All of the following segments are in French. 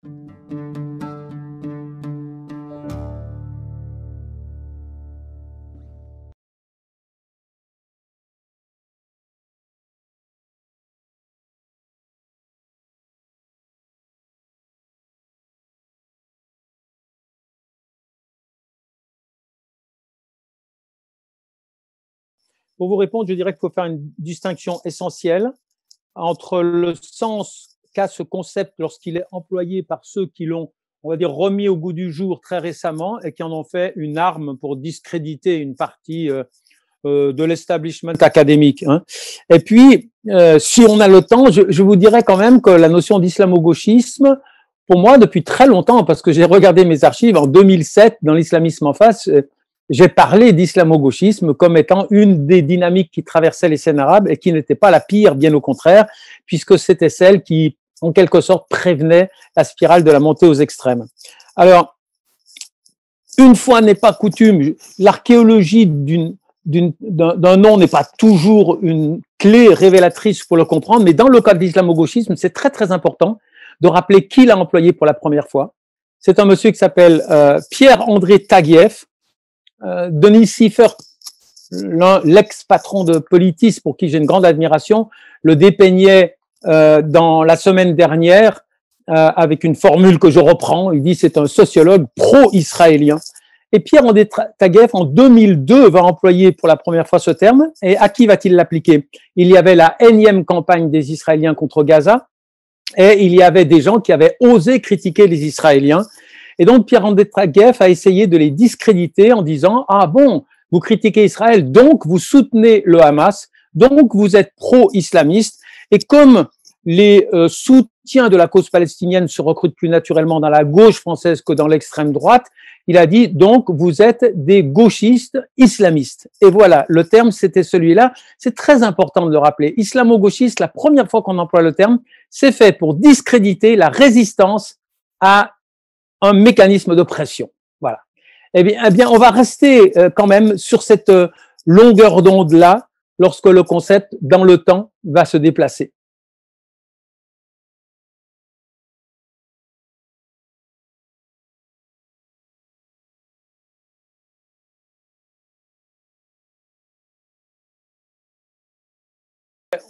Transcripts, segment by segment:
Pour vous répondre, je dirais qu'il faut faire une distinction essentielle entre le sens qu'a ce concept lorsqu'il est employé par ceux qui l'ont, on va dire, remis au goût du jour très récemment et qui en ont fait une arme pour discréditer une partie de l'establishment académique. Hein. Et puis, si on a le temps, je vous dirais quand même que la notion d'islamo-gauchisme, pour moi, depuis très longtemps, parce que j'ai regardé mes archives en 2007 dans l'islamisme en face, j'ai parlé d'islamo-gauchisme comme étant une des dynamiques qui traversaient les scènes arabes et qui n'était pas la pire, bien au contraire, puisque c'était celle qui, en quelque sorte, prévenait la spirale de la montée aux extrêmes. Alors, une fois n'est pas coutume, l'archéologie d'un nom n'est pas toujours une clé révélatrice pour le comprendre, mais dans le cas de l'islamo-gauchisme, c'est très très important de rappeler qui l'a employé pour la première fois. C'est un monsieur qui s'appelle Pierre-André Taguieff. Denis Sieffert, l'ex-patron de Politis, pour qui j'ai une grande admiration, le dépeignait dans la semaine dernière avec une formule que je reprends. Il dit c'est un sociologue pro-israélien. Et Pierre-André Taguieff, en 2002, va employer pour la première fois ce terme. Et à qui va-t-il l'appliquer? Il y avait la énième campagne des Israéliens contre Gaza et il y avait des gens qui avaient osé critiquer les Israéliens. Et donc, Pierre-André Taguieff a essayé de les discréditer en disant « Ah bon, vous critiquez Israël, donc vous soutenez le Hamas, donc vous êtes pro-islamiste. » Et comme les soutiens de la cause palestinienne se recrutent plus naturellement dans la gauche française que dans l'extrême droite, il a dit « Donc, vous êtes des gauchistes islamistes. » Et voilà, le terme, c'était celui-là. C'est très important de le rappeler. Islamo-gauchiste, la première fois qu'on emploie le terme, c'est fait pour discréditer la résistance à un mécanisme de pression. Voilà. Eh bien, on va rester quand même sur cette longueur d'onde-là lorsque le concept, dans le temps, va se déplacer.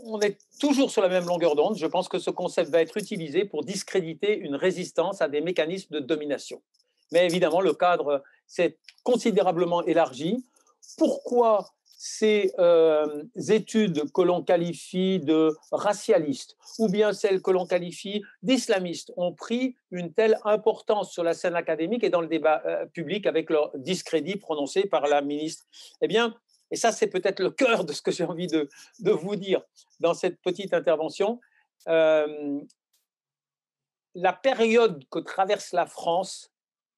On est toujours sur la même longueur d'onde. Je pense que ce concept va être utilisé pour discréditer une résistance à des mécanismes de domination. Mais évidemment, le cadre s'est considérablement élargi. Pourquoi ces études que l'on qualifie de racialistes ou bien celles que l'on qualifie d'islamistes ont pris une telle importance sur la scène académique et dans le débat public avec leur discrédit prononcé par la ministre? Eh bien, et ça, c'est peut-être le cœur de ce que j'ai envie de vous dire dans cette petite intervention. La période que traverse la France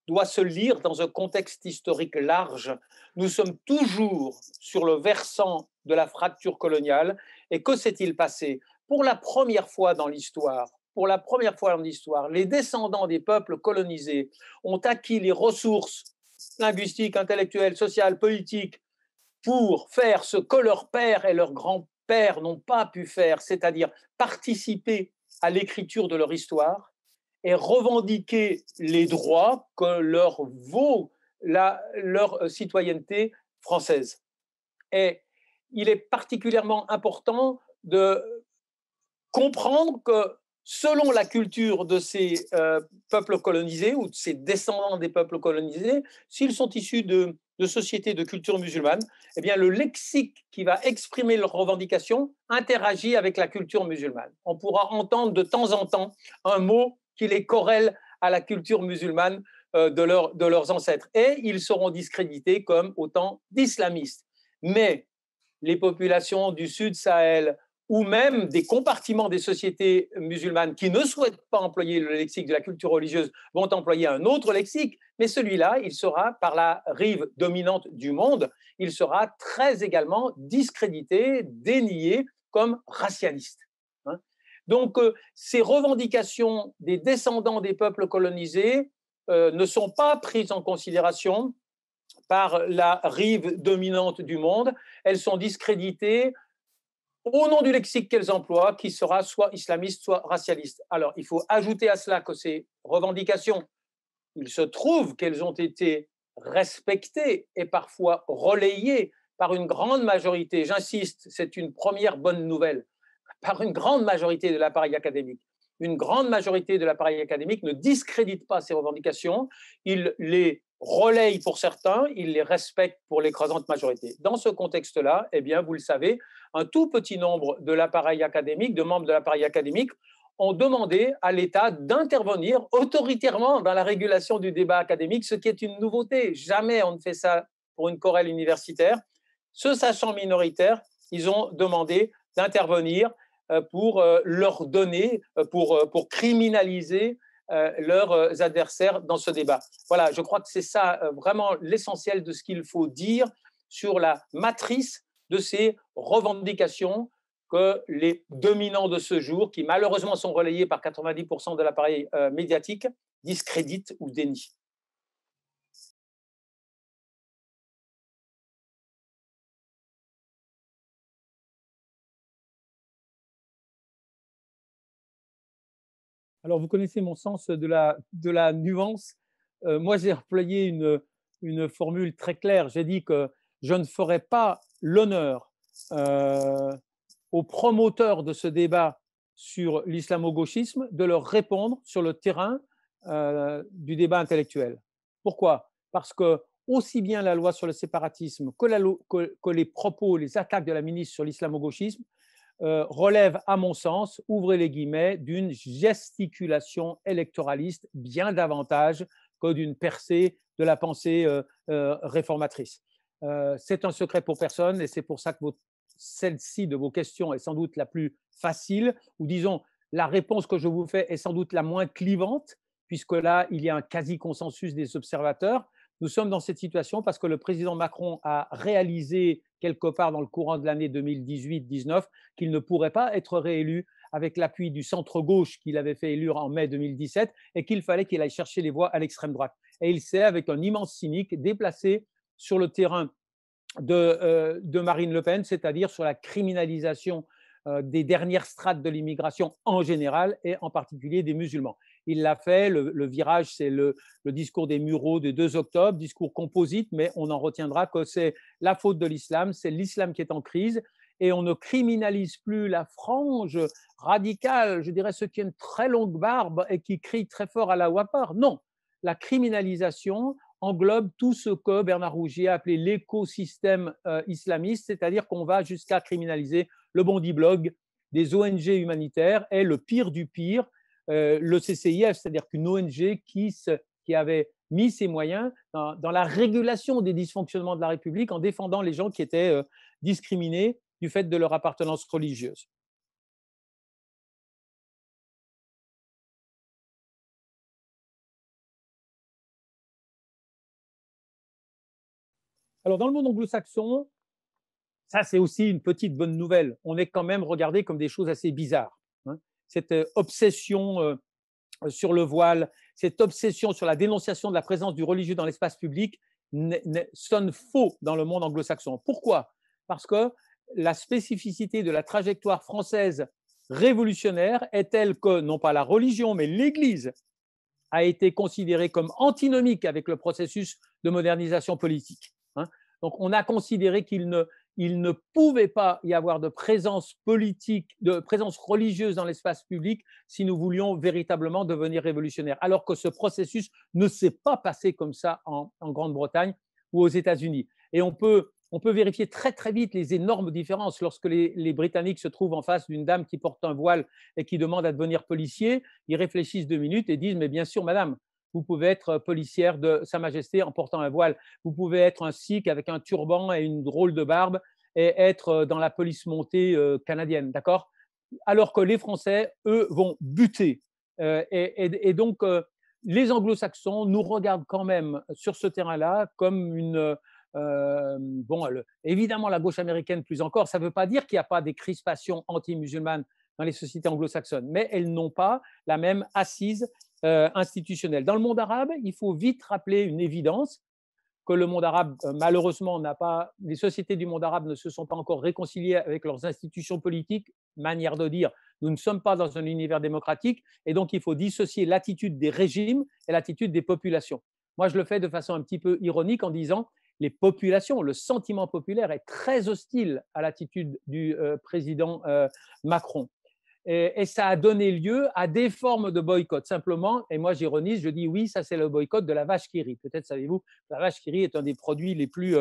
doit se lire dans un contexte historique large. Nous sommes toujours sur le versant de la fracture coloniale. Et que s'est-il passé? Pour la première fois dans l'histoire, les descendants des peuples colonisés ont acquis les ressources linguistiques, intellectuelles, sociales, politiques pour faire ce que leurs pères et leurs grands-pères n'ont pas pu faire, c'est-à-dire participer à l'écriture de leur histoire et revendiquer les droits que leur vaut leur citoyenneté française. Et il est particulièrement important de comprendre que selon la culture de ces peuples colonisés ou de ces descendants des peuples colonisés, s'ils sont issus de sociétés de culture musulmane, eh bien le lexique qui va exprimer leurs revendications interagit avec la culture musulmane. On pourra entendre de temps en temps un mot qui les corrèle à la culture musulmane de leurs ancêtres. Et ils seront discrédités comme autant d'islamistes. Mais les populations du Sud Sahel ou même des compartiments des sociétés musulmanes qui ne souhaitent pas employer le lexique de la culture religieuse vont employer un autre lexique, mais celui-là, il sera, par la rive dominante du monde, il sera très également discrédité, dénié comme racialiste. Donc, ces revendications des descendants des peuples colonisés ne sont pas prises en considération par la rive dominante du monde. Elles sont discréditées au nom du lexique qu'elles emploient, qui sera soit islamiste, soit racialiste. Alors, il faut ajouter à cela que ces revendications, il se trouve qu'elles ont été respectées et parfois relayées par une grande majorité, j'insiste, c'est une première bonne nouvelle, par une grande majorité de l'appareil académique. Une grande majorité de l'appareil académique ne discrédite pas ces revendications, il les relaye pour certains, il les respecte pour l'écrasante majorité. Dans ce contexte-là, eh bien, vous le savez, un tout petit nombre de l'appareil académique, de membres de l'appareil académique, ont demandé à l'État d'intervenir autoritairement dans la régulation du débat académique, ce qui est une nouveauté. Jamais on ne fait ça pour une querelle universitaire. Se sachant minoritaires, ils ont demandé d'intervenir pour leur donner, pour criminaliser leurs adversaires dans ce débat. Voilà, je crois que c'est ça vraiment l'essentiel de ce qu'il faut dire sur la matrice de ces revendications que les dominants de ce jour, qui malheureusement sont relayés par 90% de l'appareil médiatique, discréditent ou dénient. Alors, vous connaissez mon sens de la nuance. Moi, j'ai employé une formule très claire. J'ai dit que je ne ferai pas l'honneur aux promoteurs de ce débat sur l'islamo-gauchisme de leur répondre sur le terrain du débat intellectuel. Pourquoi? Parce que aussi bien la loi sur le séparatisme que les propos, les attaques de la ministre sur l'islamo-gauchisme relève, à mon sens, ouvrez les guillemets, d'une gesticulation électoraliste bien davantage que d'une percée de la pensée réformatrice. C'est un secret pour personne et c'est pour ça que celle-ci de vos questions est sans doute la plus facile, ou disons, la réponse que je vous fais est sans doute la moins clivante, puisque là, il y a un quasi-consensus des observateurs. Nous sommes dans cette situation parce que le président Macron a réalisé quelque part dans le courant de l'année 2018-19 qu'il ne pourrait pas être réélu avec l'appui du centre-gauche qu'il avait fait élire en mai 2017 et qu'il fallait qu'il aille chercher les voix à l'extrême droite. Et il s'est, avec un immense cynique, déplacé sur le terrain de Marine Le Pen, c'est-à-dire sur la criminalisation des dernières strates de l'immigration en général et en particulier des musulmans. Il l'a fait, le virage, c'est le discours des Mureaux du 2 octobre, discours composite, mais on en retiendra que c'est la faute de l'islam, c'est l'islam qui est en crise et on ne criminalise plus la frange radicale, je dirais ceux qui ont une très longue barbe et qui crient très fort à la Akbar. Non, la criminalisation englobe tout ce que Bernard Rougier a appelé l'écosystème islamiste, c'est-à-dire qu'on va jusqu'à criminaliser le Bondi Blog, des ONG humanitaires et le pire du pire, le CCIF, c'est-à-dire qu'une ONG qui avait mis ses moyens dans la régulation des dysfonctionnements de la République en défendant les gens qui étaient discriminés du fait de leur appartenance religieuse. Alors, dans le monde anglo-saxon, ça, c'est aussi une petite bonne nouvelle. On est quand même regardé comme des choses assez bizarres. Hein. Cette obsession sur le voile, cette obsession sur la dénonciation de la présence du religieux dans l'espace public sonne faux dans le monde anglo-saxon. Pourquoi? Parce que la spécificité de la trajectoire française révolutionnaire est telle que, non pas la religion, mais l'Église a été considérée comme antinomique avec le processus de modernisation politique. Hein. Donc, on a considéré qu'il ne pouvait pas y avoir de présence politique, de présence religieuse dans l'espace public si nous voulions véritablement devenir révolutionnaires. Alors que ce processus ne s'est pas passé comme ça en Grande-Bretagne ou aux États-Unis. Et on peut vérifier très très vite les énormes différences lorsque les Britanniques se trouvent en face d'une dame qui porte un voile et qui demande à devenir policier. Ils réfléchissent 2 minutes et disent mais bien sûr madame, vous pouvez être policière de Sa Majesté en portant un voile. Vous pouvez être un sikh avec un turban et une drôle de barbe et être dans la police montée canadienne, d'accord? Alors que les Français, eux, vont buter. Et donc, les Anglo-Saxons nous regardent quand même sur ce terrain-là comme une… bon, évidemment, la gauche américaine plus encore, ça ne veut pas dire qu'il n'y a pas des crispations anti-musulmanes dans les sociétés anglo-saxonnes, mais elles n'ont pas la même assise institutionnelle. Dans le monde arabe, il faut vite rappeler une évidence, que le monde arabe, malheureusement, n'a pas, les sociétés du monde arabe ne se sont pas encore réconciliées avec leurs institutions politiques, manière de dire, nous ne sommes pas dans un univers démocratique, et donc il faut dissocier l'attitude des régimes et l'attitude des populations. Moi, je le fais de façon un petit peu ironique en disant, les populations, le sentiment populaire est très hostile à l'attitude du président Macron. Et ça a donné lieu à des formes de boycott, simplement. Et moi, j'ironise, je dis oui, ça c'est le boycott de la vache qui rit. Peut-être savez-vous, la vache qui rit est un des produits les plus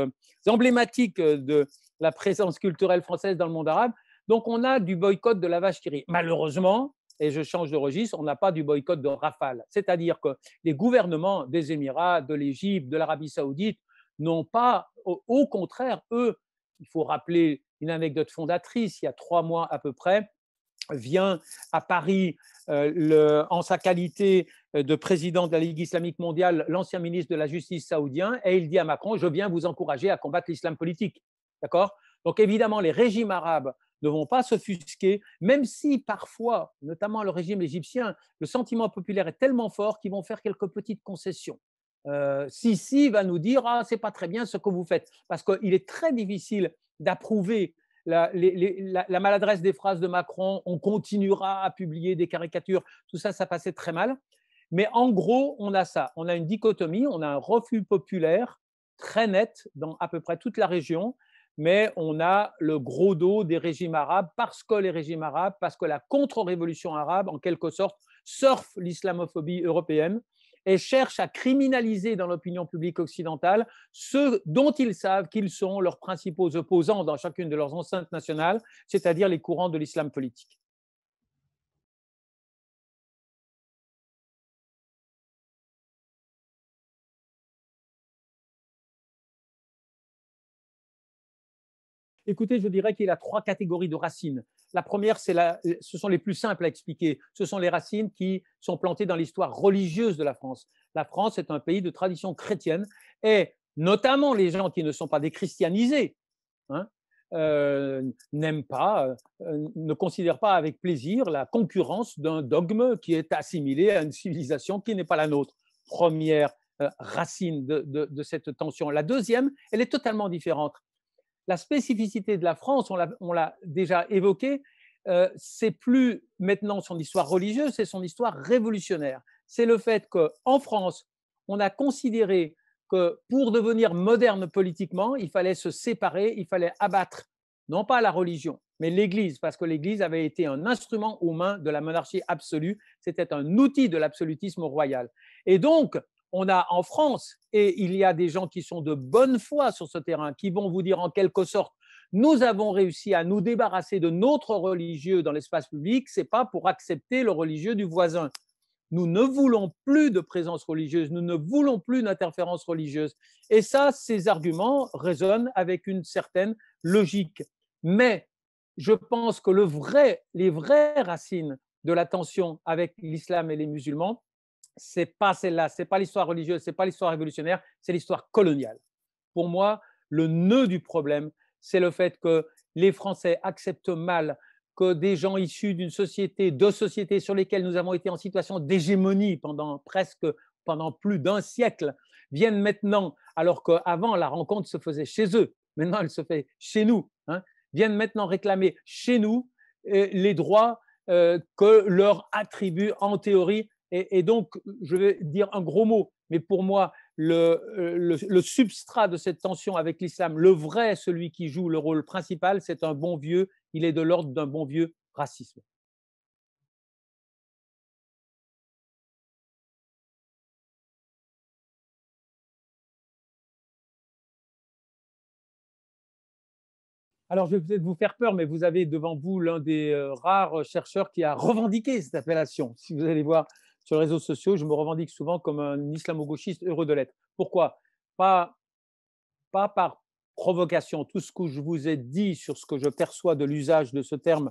emblématiques de la présence culturelle française dans le monde arabe. Donc, on a du boycott de la vache qui rit. Malheureusement, et je change de registre, on n'a pas du boycott de rafale. C'est-à-dire que les gouvernements des Émirats, de l'Égypte, de l'Arabie saoudite n'ont pas, au contraire, eux, il faut rappeler une anecdote fondatrice, il y a 3 mois à peu près, vient à Paris en sa qualité de président de la Ligue islamique mondiale, l'ancien ministre de la Justice saoudien, et il dit à Macron, je viens vous encourager à combattre l'islam politique. D'accord ? Donc évidemment, les régimes arabes ne vont pas s'offusquer, même si parfois, notamment le régime égyptien, le sentiment populaire est tellement fort qu'ils vont faire quelques petites concessions. Sisi va nous dire, ah, c'est pas très bien ce que vous faites, parce qu'il est très difficile d'approuver la maladresse des phrases de Macron, on continuera à publier des caricatures, tout ça, ça passait très mal. Mais en gros, on a ça, on a une dichotomie, on a un refus populaire très net dans à peu près toute la région, mais on a le gros dos des régimes arabes parce que les régimes arabes, parce que la contre-révolution arabe, en quelque sorte, surfe l'islamophobie européenne et cherche à criminaliser dans l'opinion publique occidentale ceux dont ils savent qu'ils sont leurs principaux opposants dans chacune de leurs enceintes nationales, c'est-à-dire les courants de l'islam politique. Écoutez, je dirais qu'il y a 3 catégories de racines. La première, ce sont les plus simples à expliquer. Ce sont les racines qui sont plantées dans l'histoire religieuse de la France. La France est un pays de tradition chrétienne et notamment les gens qui ne sont pas déchristianisés, hein, n'aiment pas, ne considèrent pas avec plaisir la concurrence d'un dogme qui est assimilé à une civilisation qui n'est pas la nôtre. Première racine de cette tension. La deuxième, elle est totalement différente. La spécificité de la France, on l'a déjà évoqué, c'est plus maintenant son histoire religieuse, c'est son histoire révolutionnaire. C'est le fait qu'en France, on a considéré que pour devenir moderne politiquement, il fallait se séparer, il fallait abattre non pas la religion, mais l'Église, parce que l'Église avait été un instrument aux mains de la monarchie absolue, c'était un outil de l'absolutisme royal. Et donc, on a en France, et il y a des gens qui sont de bonne foi sur ce terrain, qui vont vous dire en quelque sorte, nous avons réussi à nous débarrasser de notre religieux dans l'espace public, ce n'est pas pour accepter le religieux du voisin. Nous ne voulons plus de présence religieuse, nous ne voulons plus d'interférence religieuse. Et ça, ces arguments résonnent avec une certaine logique. Mais je pense que les vraies racines de la tension avec l'islam et les musulmans, c'est pas celle-là, c'est pas l'histoire religieuse, c'est pas l'histoire révolutionnaire, c'est l'histoire coloniale. Pour moi, le nœud du problème, c'est le fait que les Français acceptent mal que des gens issus d'une société, de sociétés sur lesquelles nous avons été en situation d'hégémonie pendant plus d'un siècle, viennent maintenant, alors qu'avant la rencontre se faisait chez eux, maintenant elle se fait chez nous, hein, viennent maintenant réclamer chez nous les droits que leur attribuent en théorie. Et donc, je vais dire un gros mot, mais pour moi, le substrat de cette tension avec l'islam, le vrai, celui qui joue le rôle principal, c'est un bon vieux, il est de l'ordre d'un bon vieux racisme. Alors, je vais peut-être vous faire peur, mais vous avez devant vous l'un des rares chercheurs qui a revendiqué cette appellation. Si vous allez voir sur les réseaux sociaux, je me revendique souvent comme un islamo-gauchiste heureux de l'être. Pourquoi? Pas, pas par provocation. Tout ce que je vous ai dit sur ce que je perçois de l'usage de ce terme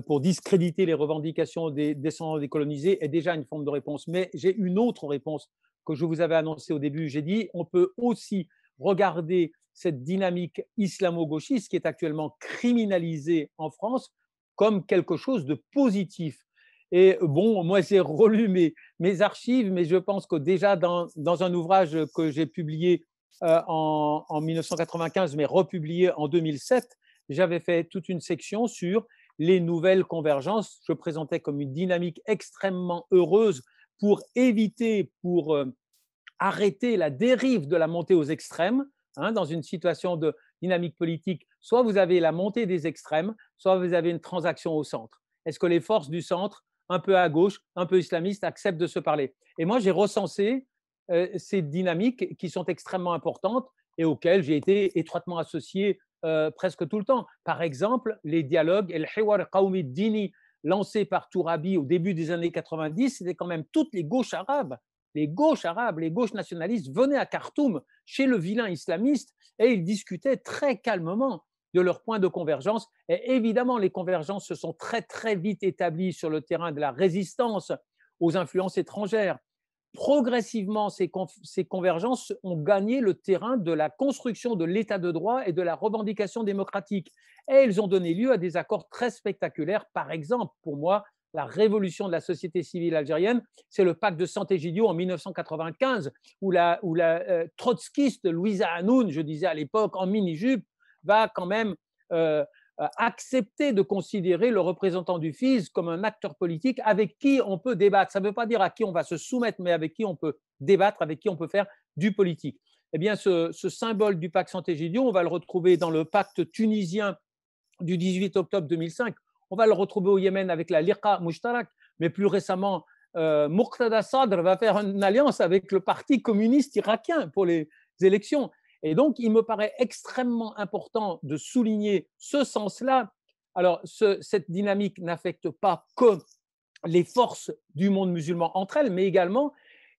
pour discréditer les revendications des descendants des colonisés est déjà une forme de réponse. Mais j'ai une autre réponse que je vous avais annoncée au début. J'ai dit on peut aussi regarder cette dynamique islamo-gauchiste qui est actuellement criminalisée en France comme quelque chose de positif. Et bon, moi j'ai relu mes archives, mais je pense que déjà dans un ouvrage que j'ai publié en 1995, mais republié en 2007, j'avais fait toute une section sur les nouvelles convergences. Je présentais comme une dynamique extrêmement heureuse pour éviter, pour arrêter la dérive de la montée aux extrêmes, hein, dans une situation de dynamique politique. Soit vous avez la montée des extrêmes, soit vous avez une transaction au centre. Est-ce que les forces du centre, un peu à gauche, un peu islamistes, acceptent de se parler? Et moi, j'ai recensé ces dynamiques qui sont extrêmement importantes et auxquelles j'ai été étroitement associé presque tout le temps. Par exemple, les dialogues, El Hiwar Qawmi Dini, lancés par Tourabi au début des années 90, c'était quand même toutes les gauches arabes, les gauches nationalistes venaient à Khartoum chez le vilain islamiste et ils discutaient très calmement de leurs points de convergence. Et évidemment, les convergences se sont très très vite établies sur le terrain de la résistance aux influences étrangères. Progressivement, ces convergences ont gagné le terrain de la construction de l'état de droit et de la revendication démocratique. Et elles ont donné lieu à des accords très spectaculaires. Par exemple, pour moi, la révolution de la société civile algérienne, c'est le pacte de Sant'Egidio en 1995, où la trotskiste Louisa Hanoun, je disais à l'époque, en mini-jupe, va quand même accepter de considérer le représentant du FIS comme un acteur politique avec qui on peut débattre. Ça ne veut pas dire à qui on va se soumettre, mais avec qui on peut débattre, avec qui on peut faire du politique. Eh bien, ce symbole du pacte Sant'Egidio, on va le retrouver dans le pacte tunisien du 18 octobre 2005. On va le retrouver au Yémen avec la Liqa Mushtarak, mais plus récemment, Muqtada Sadr va faire une alliance avec le Parti communiste irakien pour les élections. Et donc, il me paraît extrêmement important de souligner ce sens-là. Alors, cette dynamique n'affecte pas que les forces du monde musulman entre elles, mais également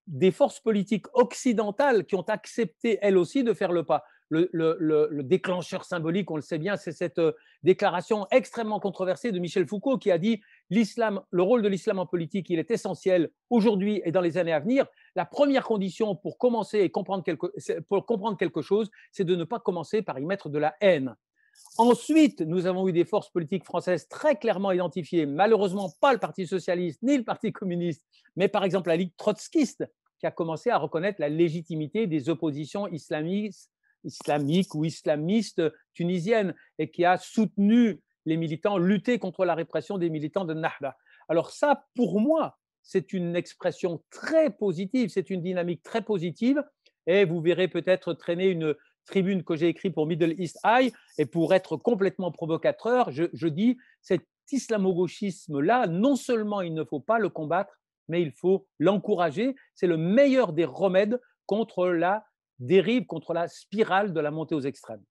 des forces politiques occidentales qui ont accepté, elles aussi, de faire le pas. Le déclencheur symbolique, on le sait bien, c'est cette déclaration extrêmement controversée de Michel Foucault qui a dit l'islam, le rôle de l'islam en politique, il est essentiel aujourd'hui et dans les années à venir. La première condition pour commencer et comprendre quelque chose, c'est de ne pas commencer par y mettre de la haine. Ensuite, nous avons eu des forces politiques françaises très clairement identifiées, malheureusement pas le Parti socialiste ni le Parti communiste, mais par exemple la Ligue trotskiste, qui a commencé à reconnaître la légitimité des oppositions islamiques ou islamistes tunisiennes et qui a soutenu les militants, lutté contre la répression des militants de Nahda. Alors ça, pour moi, c'est une expression très positive, c'est une dynamique très positive et vous verrez peut-être traîner une tribune que j'ai écrite pour Middle East Eye et pour être complètement provocateur, je dis cet islamo-gauchisme-là, non seulement il ne faut pas le combattre, mais il faut l'encourager. C'est le meilleur des remèdes contre la dérive, contre la spirale de la montée aux extrêmes.